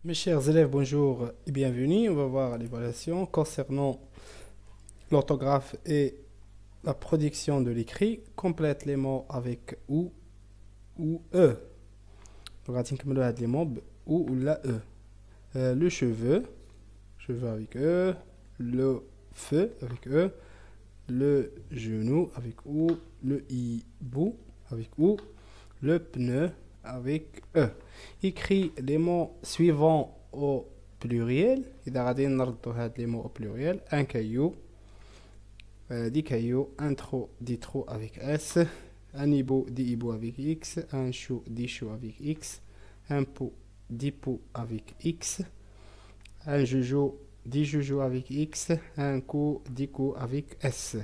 Mes chers élèves, bonjour et bienvenue. On va voir l'évaluation concernant l'orthographe et la production de l'écrit. Complète les mots avec ou e. Donc, on va les mots ou la e. Le cheveu avec e. Le feu avec e. Le genou avec ou. Le hibou avec ou. Le pneu avec E. Écris les mots suivants au pluriel. إذا غادي نردو هاد les mots au pluriel. Un caillou, des cailloux, un trou, des trous avec S, un hibou, des hiboux avec X, un chou, des choux avec X, un pou, des poux avec X, un joujou, des joujoux avec X, un coup, des coups avec S.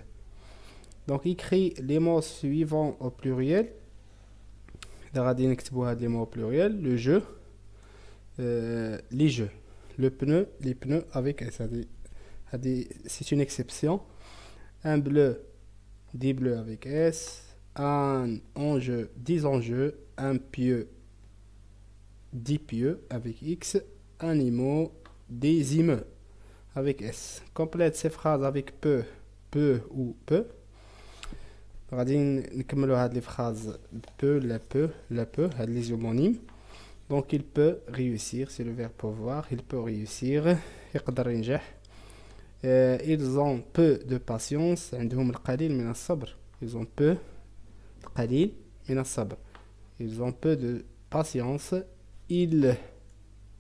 Donc écris les mots suivants au pluriel. إذا غادي نكتبوا هاد les mots au pluriel. Le jeu, les jeux. Le pneu, les pneus avec S. C'est une exception. Un bleu, des bleus avec S. Un enjeu, des enjeux. Un pieu, des pieux avec X. Un immo, des immeux avec S. Complète ces phrases avec peu, peu ou peu. غادي نكملوا هاد les phrases peut, la peu, هاد les homonymes. Donc il peut réussir, c'est le verbe pouvoir, il peut réussir, يقدر ينجح. Ils ont peu de patience, عندهم القليل من الصبر. Ils ont peu, القليل من الصبر. Ils ont peu de patience. Il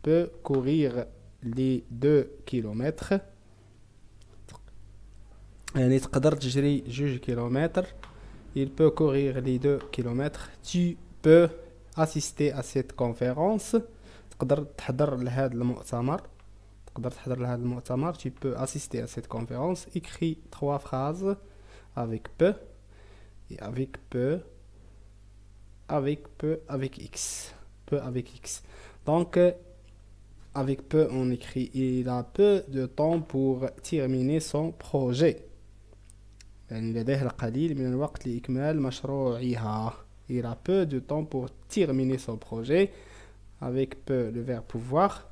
peut courir les 2 kilomètres. يعني تقدر تجري 2 kilomètres. Il peut courir les 2 kilomètres. Tu peux assister à cette conférence. تقدر تحضر لهذا المؤتمر. Tu peux assister à cette conférence. Écris 3 phrases avec peu et avec peu, avec X. Peu avec X. Donc, avec peu, on écrit il a peu de temps pour terminer son projet. يعني لديه القليل من الوقت لإكمال مشروعها. Il a peu de temps pour terminer son projet. Avec peu, le verbe pouvoir.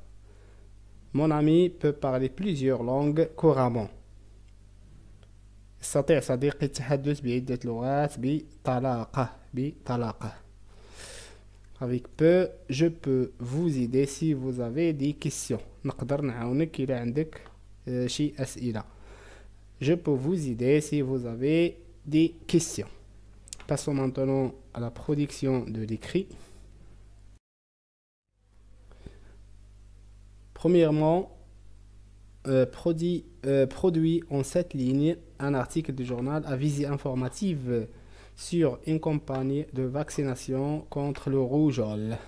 Mon ami peut parler plusieurs langues couramment. يستطيع صديقي التحدث بعدة لغات بطلاقة. Avec peu, je peux vous aider si vous avez des questions. نقدر نعاونك إذا عندك شي أسئلة. Je peux vous aider si vous avez des questions. Passons maintenant à la production de l'écrit. Premièrement, produit en 7 lignes un article du journal à visée informative sur une campagne de vaccination contre le rougeole.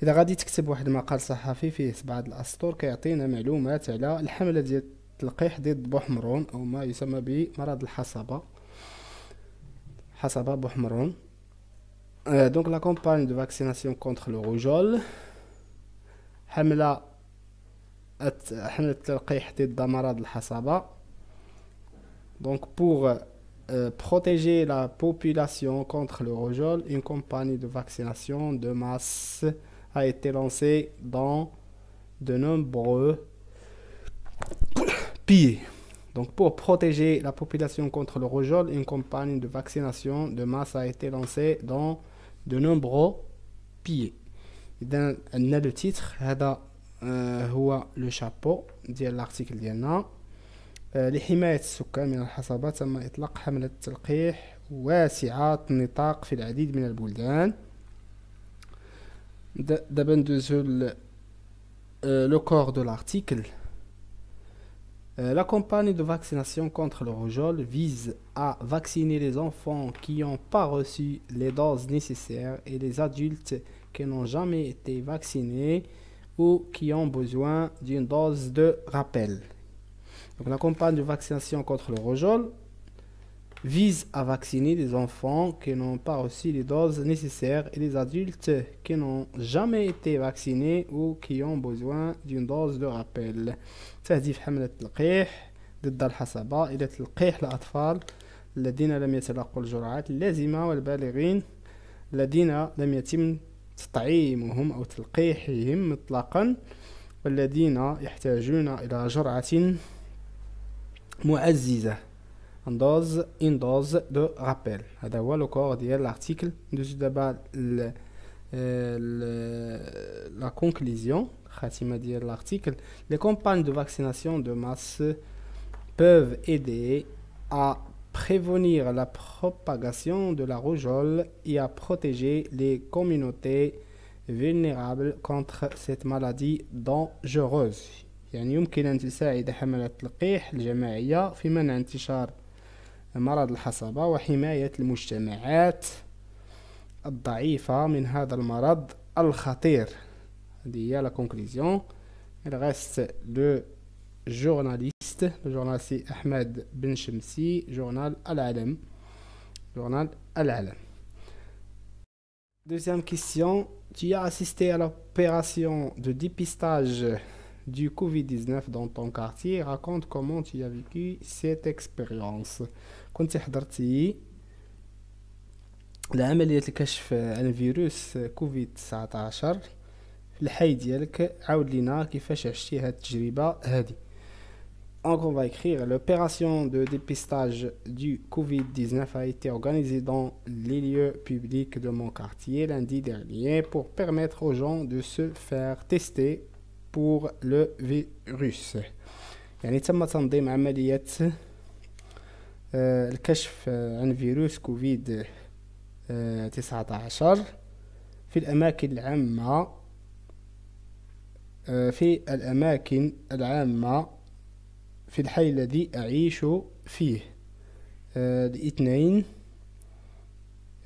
إذا غادي تكتب واحد المقال صحفي فيه 7 الأسطر كيعطينا معلومات على الحملة ديال التلقيح ضد بوحمرون أو ما يسمى بمرض الحصبة بوحمرون. Donc la campagne de vaccination contre le rougeole. حملة التلقيح ضد مرض الحصبة. Donc pour protéger la population contre le rougeole, une campagne de vaccination de masse a été lancée dans de nombreux pays. Donc pour protéger la population contre le rougeole, une campagne de vaccination de masse a été lancée dans de nombreux pays. إذا عندنا لو تيتر هذا هو لو شابو ديال الارتيكل ديالنا. لحماية السكان من الحصبة تم إطلاق حملة تلقيح واسعة النطاق في العديد من البلدان. دابا ندوزو لو كور دو لارتيكل. La campagne de vaccination contre le rougeole vise à vacciner les enfants qui n'ont pas reçu les doses nécessaires et les adultes qui n'ont jamais été vaccinés ou qui ont besoin d'une dose de rappel. Donc, la campagne de vaccination contre le rougeole vise à vacciner les enfants qui n'ont pas reçu les doses nécessaires et les adultes qui n'ont jamais été vaccinés ou qui ont besoin d'une dose de rappel. تهديف حملة التلقيح ضد الحصبة إلى تلقيح الأطفال الذين لم يتلقوا الجرعات اللازمة والبالغين الذين لم يتم تطعيمهم أو تلقيحهم مطلقا، والذين يحتاجون إلى جرعة معززة ان دوز دو رابيل. هذا هو لو كور ديال لارتيكل. ندوزو دابا la conclusion, khatima ديال l'article. Les campagnes de vaccination de masse peuvent aider à prévenir la propagation de la rougeole et à protéger les communautés vulnérables contre cette maladie dangereuse. يعني يمكن أن تساعد حملات التلقيح الجماعية في منع انتشار مرض الحصبة وحماية المجتمعات الضعيفة من هذا المرض الخطير. هذه هي la conclusion. Il reste le journaliste, le journaliste Ahmed Ben Shamsi, journal Al-Alam. Journal Al-Alam. Deuxième question. Tu as assisté à l'opération de dépistage du Covid-19 dans ton quartier. Raconte comment tu as vécu cette expérience. كنت حضرتي لعملية الكشف عن فيروس كوفيد 19 في الحي ديالك. عاود لينا كيفاش عشتي هاد التجربة هادي. Donc on va écrire: l'opération de dépistage du Covid-19 a été organisée dans les lieux publics de mon quartier lundi dernier pour permettre aux gens de se faire tester pour le virus. يعني تم تنظيم عملية الكشف عن فيروس كوفيد 19 في الأماكن العامة في الحي الذي أعيش فيه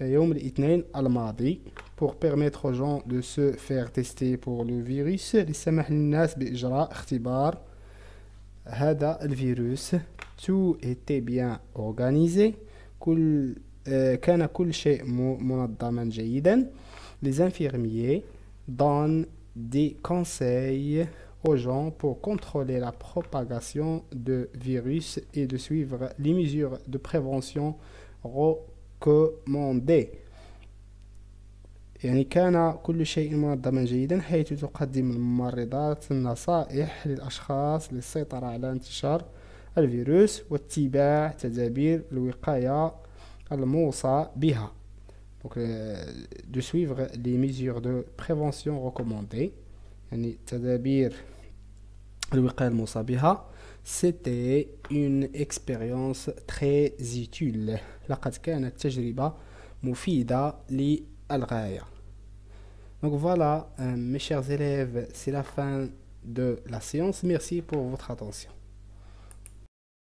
يوم الاثنين الماضي pour permettre aux gens de se faire tester pour le virus. للسمح للناس بإجراء اختبار هذا الفيروس. Tout était bien organisé. كان كل شيء منظما جيدا. Les infirmiers donnent des conseils aux gens pour contrôler la propagation de virus et de suivre les mesures de prévention recommandées. يعني كان كل شيء منظما جيدا حيث تقدم الممرضات النصائح للأشخاص للسيطرة على انتشار الفيروس واتباع تدابير الوقاية الموصى بها. Donc, de suivre les mesures de prévention recommandées. يعني تدابير الوقاية الموصى بها. C'était une expérience très utile. لقد كانت تجربة مفيدة للغاية. Donc voilà, mes chers élèves, c'est la fin de la séance. Merci pour votre attention.